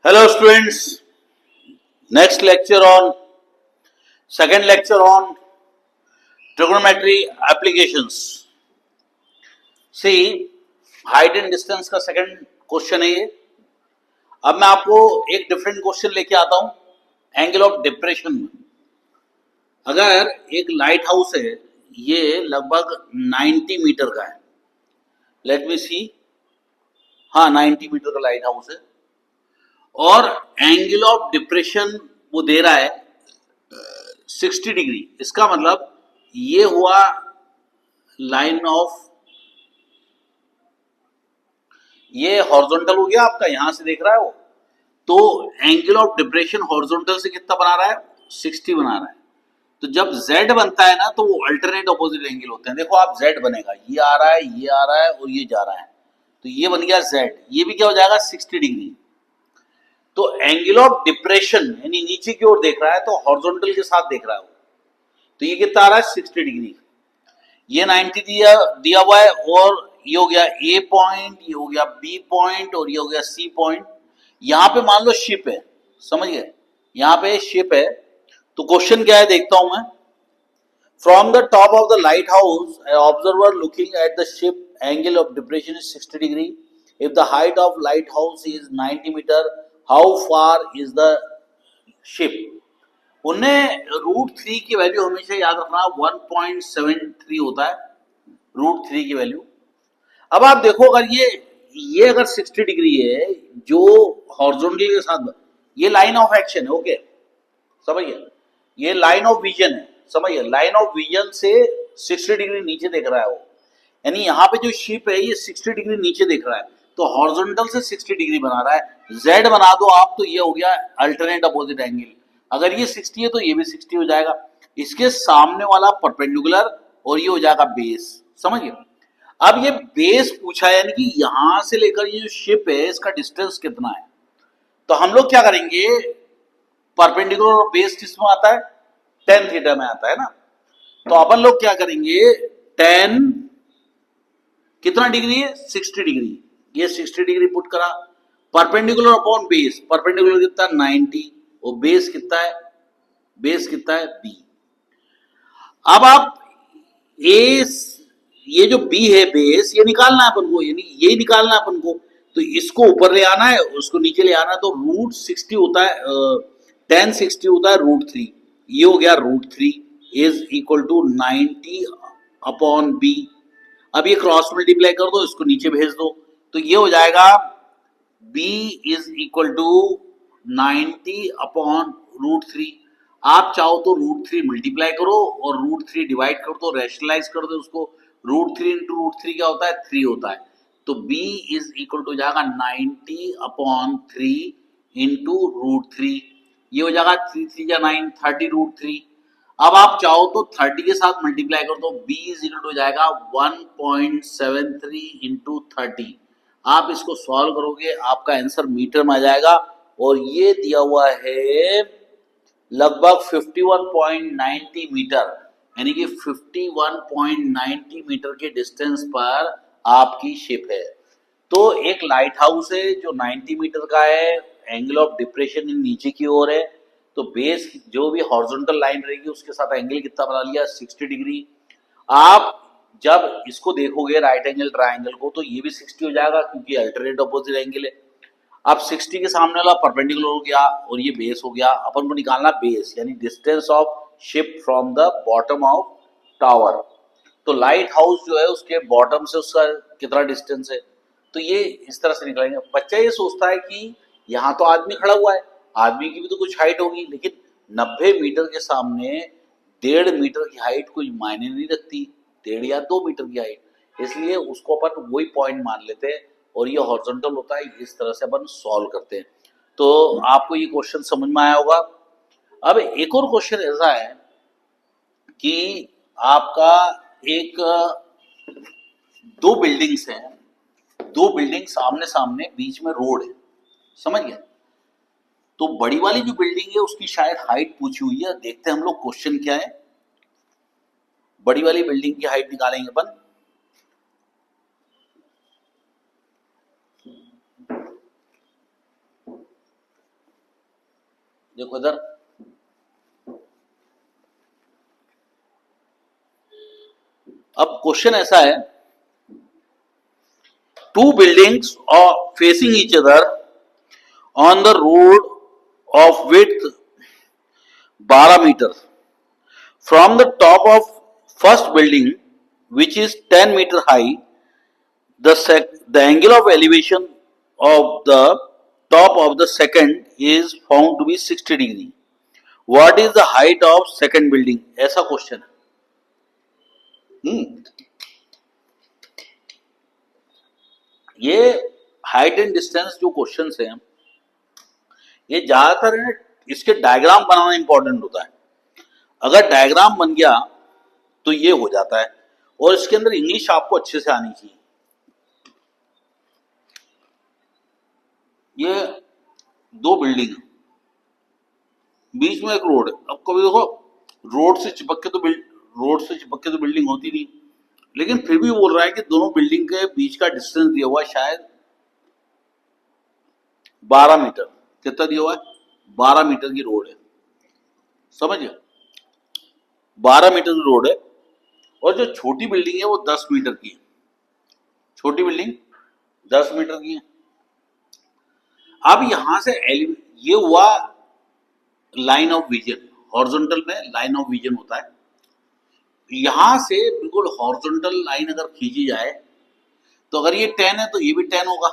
Hello students, next lecture on second lecture on trigonometry applications. See, height and distance का second question है ये. अब मैं आपको एक डिफरेंट क्वेश्चन लेके आता हूं एंगल ऑफ डिप्रेशन में. अगर एक लाइट हाउस है, ये लगभग 90 मीटर का है. लेट मी सी. हाँ, 90 मीटर का लाइट हाउस है और एंगल ऑफ डिप्रेशन वो दे रहा है 60 डिग्री. इसका मतलब ये हुआ लाइन ऑफ, ये हॉरिजॉन्टल हो गया आपका, यहां से देख रहा है वो. तो एंगल ऑफ डिप्रेशन हॉरिजॉन्टल से कितना बना रहा है? 60 बना रहा है. तो जब z बनता है ना, तो वो अल्टरनेट ऑपोजिट एंगल होते हैं. देखो आप z बनेगा, ये आ रहा है, ये आ रहा है और ये जा रहा है, तो ये बन गया z. ये भी क्या हो जाएगा? 60 डिग्री. तो एंगल ऑफ डिप्रेशन यानी नीचे की ओर देख रहा है, तो हॉरिजॉन्टल के साथ देख रहा है वो. तो ये कितना आ रहा है? 60 डिग्री. ये 90 दिया हुआ है और ये हो गया ए पॉइंट, ये हो गया बी पॉइंट और ये हो गया सी पॉइंट. यहां पे मान लो शिप है, समझ गए? यहां पे शिप है. तो क्वेश्चन क्या है देखता हूं मैं. From the top of the light house observer looking at the ship angle of depression is 60 degree. If the height of light house is 90 metre, how far is the ship? उन्हें √3 की value हमेशा याद रखना, 1.73 होता है √3 की value. अब आप देखो, अगर ये अगर 60 डिग्री है, जो हॉरिजॉन्टल के साथ, ये लाइन ऑफ एक्शन है. ओके, समझिए, ये लाइन ऑफ विजन है. समझिए, लाइन ऑफ विजन से 60 डिग्री नीचे देख रहा है वो. यानी यहाँ पे जो शिप है, ये 60 डिग्री नीचे देख रहा है, तो हॉरिजॉन्टल से 60 डिग्री बना रहा है. जेड बना दो आप, तो ये हो गया अल्टरनेट अपोजिट एंगल. अगर ये 60 है तो ये भी 60 हो जाएगा. इसके सामने वाला परपेंडिकुलर और ये हो जाएगा बेस. समझिए, अब ये बेस पूछा है, यानी कि यहां से लेकर ये जो शिप है, इसका डिस्टेंस कितना है. तो हम लोग क्या करेंगे, परपेंडिकुलर और बेस किस में आता है? tan थीटा में आता है ना. तो अपन लोग क्या करेंगे, tan कितना डिग्री है? 60 डिग्री. ये 60 डिग्री पुट करा. परपेंडिकुलर अपॉन बेस, परपेंडिकुलर कितना? 90. और बेस कितना है? बेस कितना है? b. अब आप ये जो b है बेस, ये निकालना है अपन को, यानी ये निकालना है अपन को. तो इसको ऊपर ले आना है, उसको नीचे ले आना है. तो √60 होता है, tan 60 होता है √3. ये हो गया √3 is equal to 90 upon b. अब ये क्रॉस मल्टीप्लाई कर दो, इसको नीचे भेज दो, तो ये हो जाएगा b is equal to 90 upon √3. आप चाहो तो √3 मल्टीप्लाई करो और √3 डिवाइड कर दो, रैशनलाइज कर दो उसको. √3 इंटू √3 क्या होता है? 3 होता है. तो b इज इक्वल टू जाएगा 90 अपॉन 3 इंटू √3. ये हो जाएगा 3 3 या 9, 30 √3. अब आप चाहो तो 30 के साथ मल्टीप्लाई कर दो, b इज इक्वल टू जाएगा 1.73 इंटू 30. आप इसको सॉल्व करोगे, आपका आंसर मीटर में आ जाएगा. और ये दिया हुआ है लगभग 51.90 मीटर, यानी कि 51.90 मीटर के डिस्टेंस पर आपकी शिप है. तो एक लाइट हाउस है जो 90 मीटर का है, एंगल ऑफ डिप्रेशन नीचे की ओर है. तो बेस जो भी हॉरिजॉन्टल लाइन रहेगी उसके साथ एंगल कितना बना लिया? 60 डिग्री. आप जब इसको देखोगे राइट एंगल ट्राइंगल को, तो ये भी 60 हो जाएगा क्योंकि अल्टरनेट अपोजिट एंगल है. अब 60 के सामने वाला परपेंडिकुलर हो गया और ये बेस हो गया. अपन को निकालना बेस, यानी distance of ship from the bottom of tower. तो लाइट हाउस जो है उसके बॉटम से उसका कितना डिस्टेंस है, तो ये इस तरह से निकालेंगे. बच्चा ये सोचता है कि यहाँ तो आदमी खड़ा हुआ है, आदमी की भी तो कुछ हाइट होगी, लेकिन 90 मीटर के सामने 1.5 मीटर की हाइट कोई मायने नहीं रखती, 1.5 या 2 मीटर की हाइट. इसलिए उसको अपन वही पॉइंट मान लेते हैं और ये हॉरिजॉन्टल होता है. इस तरह से अपन सॉल्व करते हैं. तो आपको ये क्वेश्चन समझ में आया होगा. अब एक और क्वेश्चन ऐसा है कि आपका एक दो बिल्डिंग्स हैं, दो बिल्डिंग सामने सामने, बीच में रोड है. समझ गए? तो बड़ी वाली जो बिल्डिंग है उसकी शायद हाइट पूछी हुई है. देखते हैं हम लोग क्वेश्चन क्या है. बड़ी वाली बिल्डिंग की हाइट निकालेंगे अपन. देखो इधर, अब क्वेश्चन ऐसा है, टू बिल्डिंग्स और facing each other on the road of width 12 meter. From the top of first building, which is 10 meter high, the angle of elevation of the top of the second is found to be 60 degree. What is the height of second building? ऐसा question है। ये height and distance जो questions हैं, ये ज्यादातर है इसके diagram बनाना important होता है। अगर डायग्राम बन गया तो ये हो जाता है, और इसके अंदर इंग्लिश आपको अच्छे से आनी चाहिए। ये दो बिल्डिंग, बीच में एक रोड है। अब कभी देखो रोड से चिपक के तो बिल्डिंग होती नहीं, लेकिन फिर भी बोल रहा है कि दोनों बिल्डिंग के बीच का डिस्टेंस दिया हुआ है शायद 12 मीटर। कितना दिया हुआ है? 12 मीटर की रोड है, समझिए 12 मीटर की रोड है, और जो छोटी बिल्डिंग है वो 10 मीटर की है। छोटी बिल्डिंग 10 मीटर की है। अब यहां से ये हुआ लाइन ऑफ विजन, हॉरिजॉन्टल में लाइन ऑफ विजन होता है। यहां से बिल्कुल हॉरिजॉन्टल लाइन अगर खींची जाए तो अगर ये 10 है तो ये भी 10 होगा,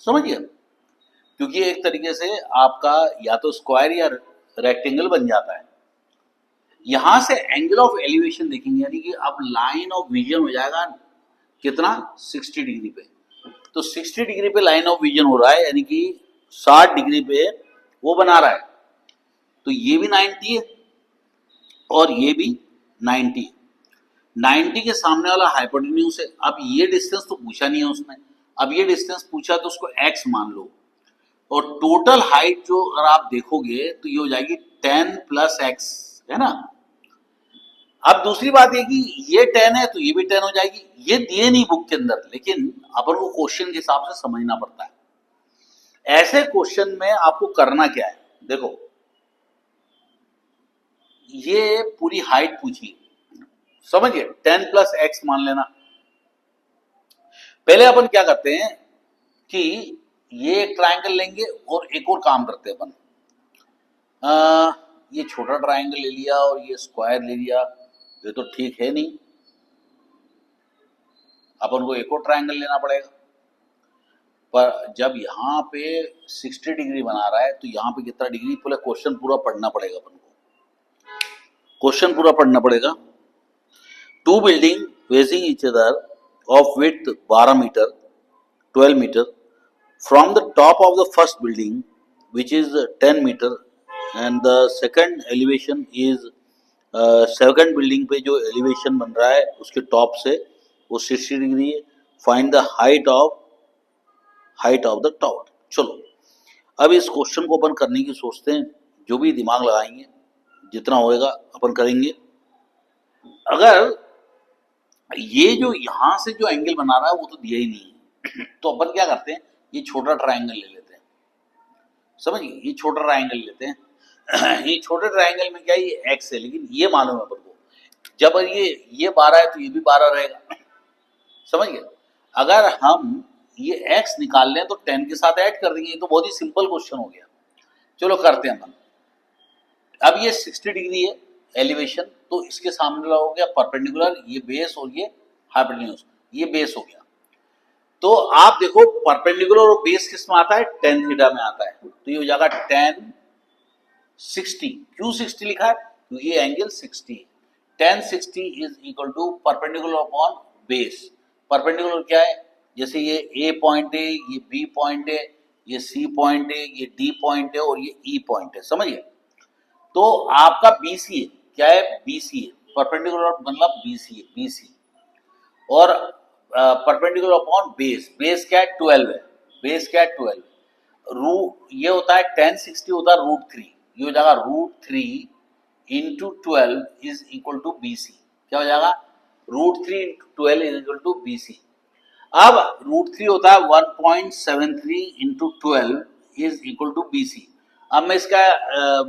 समझिए, क्योंकि एक तरीके से आपका या तो स्क्वायर या रेक्टेंगल बन जाता है। यहां से एंगल ऑफ एलिवेशन देखेंगे, यानी कि अब लाइन ऑफ विजन हो जाएगा कितना, 60 डिग्री पे। तो 60 डिग्री पे लाइन ऑफ विजन हो रहा है, यानी कि 60 डिग्री पे वो बना रहा है। तो ये भी 90 है और ये भी 90 है। 90 के सामने वाला हाइपोटेन्यूज है। अब ये डिस्टेंस तो पूछा नहीं है उसने, अब ये डिस्टेंस पूछा तो उसको x मान लो, और टोटल हाइट जो अगर आप देखोगे तो ये हो जाएगी 10 प्लस x, है ना। अब दूसरी बात है कि ये 10 है तो ये भी 10 हो जाएगी। ये दिए नहीं बुक के अंदर, लेकिन अपन को क्वेश्चन के हिसाब से समझना पड़ता है। ऐसे क्वेश्चन में आपको करना क्या है, देखो ये पूरी हाइट पूछी, समझिए 10 प्लस x मान लेना। पहले अपन क्या करते हैं कि ये एक ट्रायंगल लेंगे और एक और काम करते हैं अपन, ये छोटा ट्रायंगल ले लिया और ये स्क्वायर ले लिया, ये तो ठीक है नहीं, अपन को एक और ट्रायंगल लेना पड़ेगा। पर जब यहाँ पे 60 डिग्री बना रहा है तो यहाँ पे कितना डिग्री, पूरा क्वेश्चन पूरा पढ़ना पड़ेगा अपन को, क्वेश्चन पूरा पढ़ना पड़ेगा। Two building facing each other of width 12 metre 12 metre, from the top of the first building which is 10 metre and the second elevation is, second building पे जो एलिवेशन बन रहा है उसके टॉप से वो 60 डिग्री है। Find the height of the tower. चलो अब इस क्वेश्चन को अपन करने की सोचते हैं, जो भी दिमाग लगाएंगे जितना होएगा अपन करेंगे। अगर ये जो यहां से जो एंगल बना रहा है वो तो दिया ही नहीं है, तो अपन क्या करते हैं, ये छोटा ट्रायंगल ले लेते हैं, समझिए ये छोटा ट्रायंगल लेते हैं। ये छोटे ट्रायंगल में क्या है, ये x है, लेकिन ये मालूम है अपन को, जब ये 12 है तो ये भी 12 रहेगा, समझिए। अगर हम ये x निकाल लें तो 10 के साथ ऐड कर देंगे, तो बहुत ही सिंपल क्वेश्चन हो गया। चलो करते हैं अपन। अब ये 60 डिग्री है एलिवेशन, तो इसके सामने हो गया परपेंडिकुलर, ये बेस और ये हाइपोटेन्यूज, ये बेस हो गया। तो आप देखो परपेंडिकुलर और बेस किस में आता है, tan थीटा में आता है, तो ये हो जाएगा tan 60। क्यों 60 लिखा है, क्योंकि ये एंगल 60 है। tan 60 is equal to perpendicular upon base. Perpendicular क्या है, जैसे ये A पॉइंट है, ये B पॉइंट है, ये C पॉइंट है, ये D पॉइंट है और ये E पॉइंट है, समझिए। तो आपका BC है, क्या है, BC है, परपेंडिकुलर मतलब BC है, BC। और परपेंडिकुलर अपॉन बेस, बेस क्या है, 12 है, बेस क्या है 12। ये होता है tan 60 होता है √3, ये हो जाएगा √3 into 12 is equal to BC। क्या हो जाएगा, √3 into 12 is equal to BC। अब √3 होता है 1.73 into 12 is equal to BC। अब मैं इसका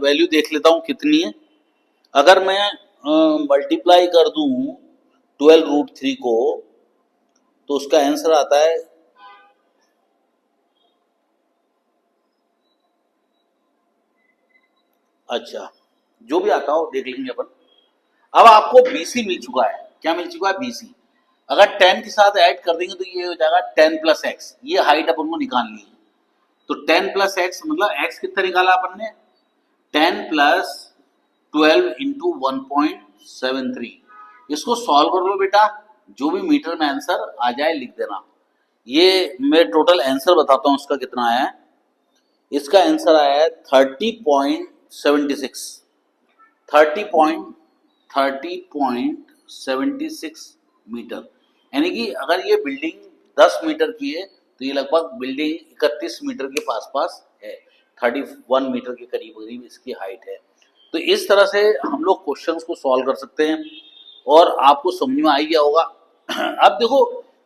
वैल्यू देख लेता हूँ कितनी है। अगर मैं मल्टीप्लाई कर दूं 12√3 को, तो उसका आंसर आता है, अच्छा जो भी आता हो देख लेंगे अपन। अब आपको बीसी मिल चुका है, क्या मिल चुका है, बीसी। अगर 10 के साथ ऐड कर देंगे तो ये हो जाएगा 10 प्लस एक्स, ये हाइट अपन को निकालनी है। तो 10 प्लस एक्स मतलब एक्स कितना निकाला अपन ने, 10 प्लस 12 इंटू 1.73। इसको सॉल्व कर लो बेटा, जो भी मीटर में आंसर आ जाए लिख देना। ये मैं टोटल आंसर बताता हूँ इसका कितना आया है। इसका आंसर आया है 30.76, 30.76 मीटर। यानी कि अगर ये बिल्डिंग 10 मीटर की है तो ये लगभग बिल्डिंग 31 मीटर के पास पास है, 31 मीटर के करीब करीब इसकी हाइट है। तो इस तरह से हम लोग क्वेश्चंस को सॉल्व कर सकते हैं और आपको समझ में आ ही गया होगा। अब देखो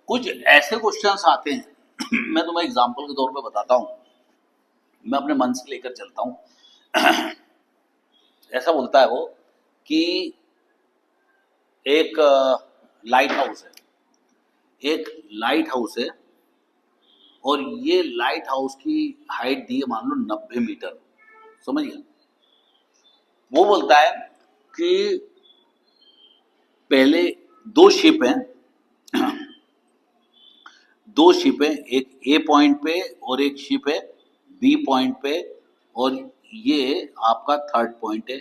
कुछ ऐसे क्वेश्चंस आते हैं मैं तुम्हें एग्जांपल के तौर पे बताता हूँ, मैं अपने मन से लेकर चलता हूँ। ऐसा बोलता है वो कि एक लाइट हाउस है, एक लाइट हाउस है और ये लाइट हाउस की हाइट दी है मान लो 90 मीटर, समझ गया। वो बोलता है कि पहले दो शिप हैं, दो शिप है, एक ए पॉइंट पे और एक शिप है बी पॉइंट पे, और ये आपका थर्ड पॉइंट है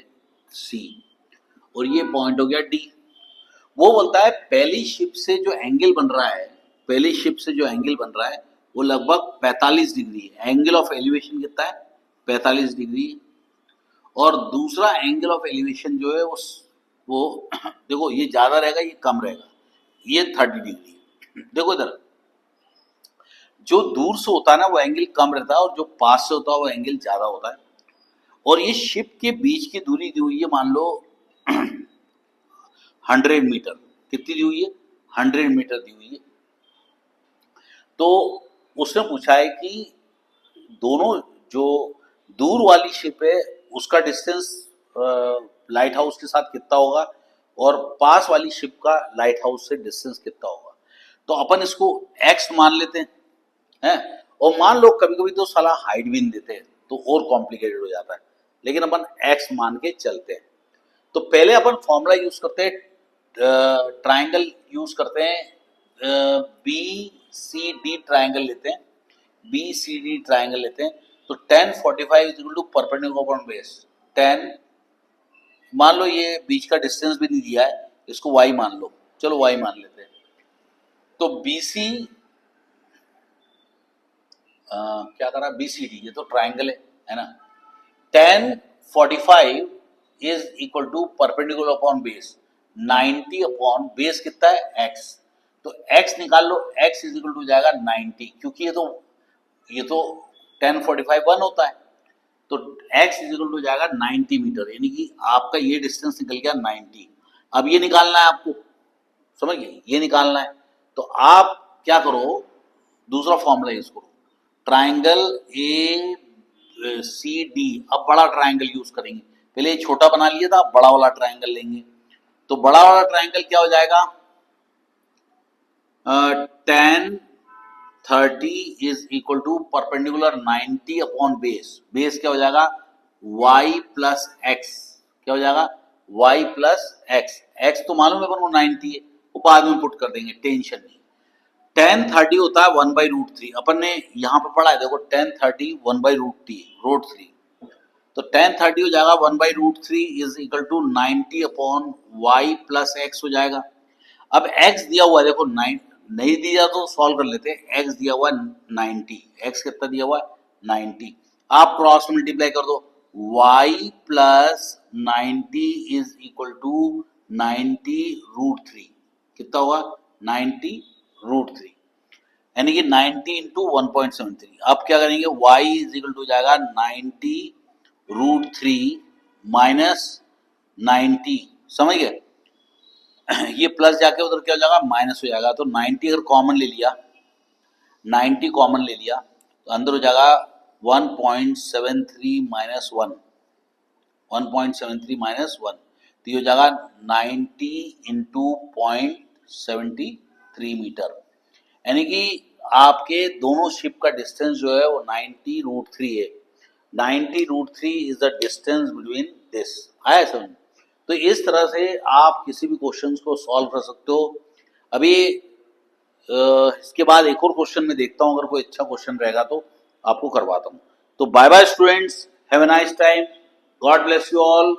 सी, और ये पॉइंट हो गया डी। वो बोलता है पहली शिप से जो एंगल बन रहा है, पहली शिप से जो एंगल बन रहा है वो लगभग 45 डिग्री है। एंगल ऑफ एलिवेशन कितना है, 45 डिग्री। और दूसरा एंगल ऑफ एलिवेशन जो है वो देखो ये ज्यादा रहेगा ये कम रहेगा, ये 30 डिग्री। देखो इधर जो दूर से होता है ना वो एंगल कम रहता है और जो पास से होता है वो एंगल ज्यादा होता है। और ये शिप के बीच की दूरी दी हुई है मान लो 100 मीटर। कितनी दी हुई है, 100 मीटर दी हुई है। तो उसने पूछा है कि दोनों जो दूर वाली शिप है उसका डिस्टेंस लाइट हाउस के साथ कितना होगा और पास वाली शिप का लाइट हाउस से डिस्टेंस कितना होगा। तो अपन इसको एक्स मान लेते हैं, और मान लो कभी कभी तो साला हाइट भी नहीं देते हैं तो और कॉम्प्लिकेटेड हो जाता है, लेकिन अपन एक्स मान के चलते हैं। तो पहले अपन फॉर्मूला यूज करते हैं, ट्राइंगल यूज करते हैं, बी सी डी ट्राइंगल लेते हैं, बी सी डी ट्राइंगल लेते हैं। तो 1045 is equal to perpendicular upon base 10, मान लो ये बीच का डिस्टेंस भी नहीं दिया है, इसको y मान लो, चलो y मान लेते हैं। तो BC क्या करा, BCD, ये तो ट्राइंगल है ना। 1045 is equal to perpendicular upon base 90 upon base कितना है x। तो x निकाल लो, x इज इक्वल टू जाएगा 90, क्योंकि ये तो 1045 1 होता है। तो x इज इक्वल टू जाएगा 90 मीटर, यानी कि आपका ये डिस्टेंस निकल गया 90। अब ये निकालना है आपको, समझ गए, ये निकालना है। तो आप क्या करो, दूसरा फॉर्मूला यूज करो, ट्राइंगल ए सी डी। अब बड़ा ट्राइंगल यूज करेंगे, पहले छोटा बना लिया था, अब बड़ा वाला ट्राइंगल लेंगे। तो बड़ा वाला ट्राइंगल क्या हो जाएगा, 1030 is equal to perpendicular 90 upon base, base क्या हो जाएगा y प्लस एक्स, क्या हो जाएगा y प्लस एक्स। एक्स तो मालूम है अपन को 90 है, वो बाद में पुट कर देंगे, टेंशन नहीं। 1030 होता है 1/√3, अपन ने यहाँ पे पढ़ा है देखो, 1030 1/√3। तो 1030 हो जाएगा 1/√3 is equal to 90 upon y plus x हो जाएगा। अब x दिया हुआ है देखो, 9 नहीं दिया तो सॉल्व कर लेते हैं। x दिया हुआ 90, x कितना दिया हुआ 90, आप क्रॉस मल्टीप्लाई कर दो, y plus 90 is equal to 90√3, कितना होगा 90√3, यानी कि 90 इंटू 1.73। अब क्या करेंगे, y इज इक्वल टू जाएगा 90√3 माइनस 90, समझ गए। ये प्लस जाके उधर क्या हो जाएगा, माइनस हो जाएगा। तो 90 अगर कॉमन ले लिया, 90 कॉमन ले लिया तो अंदर हो जाएगा 1.73 माइनस 1, 1.73 माइनस 1, तो ये हो जाएगा 90 इंटू 0.73 मीटर, यानी कि आपके दोनों शिप का डिस्टेंस जो है वो 90√3 है। 90√3 is the distance between this. आया समझ? तो इस तरह से आप किसी भी क्वेश्चन को सॉल्व कर सकते हो। अभी इसके बाद एक और क्वेश्चन में देखता हूँ, अगर कोई अच्छा क्वेश्चन रहेगा तो आपको करवाता हूँ। तो bye bye students, have a nice time, God bless you all.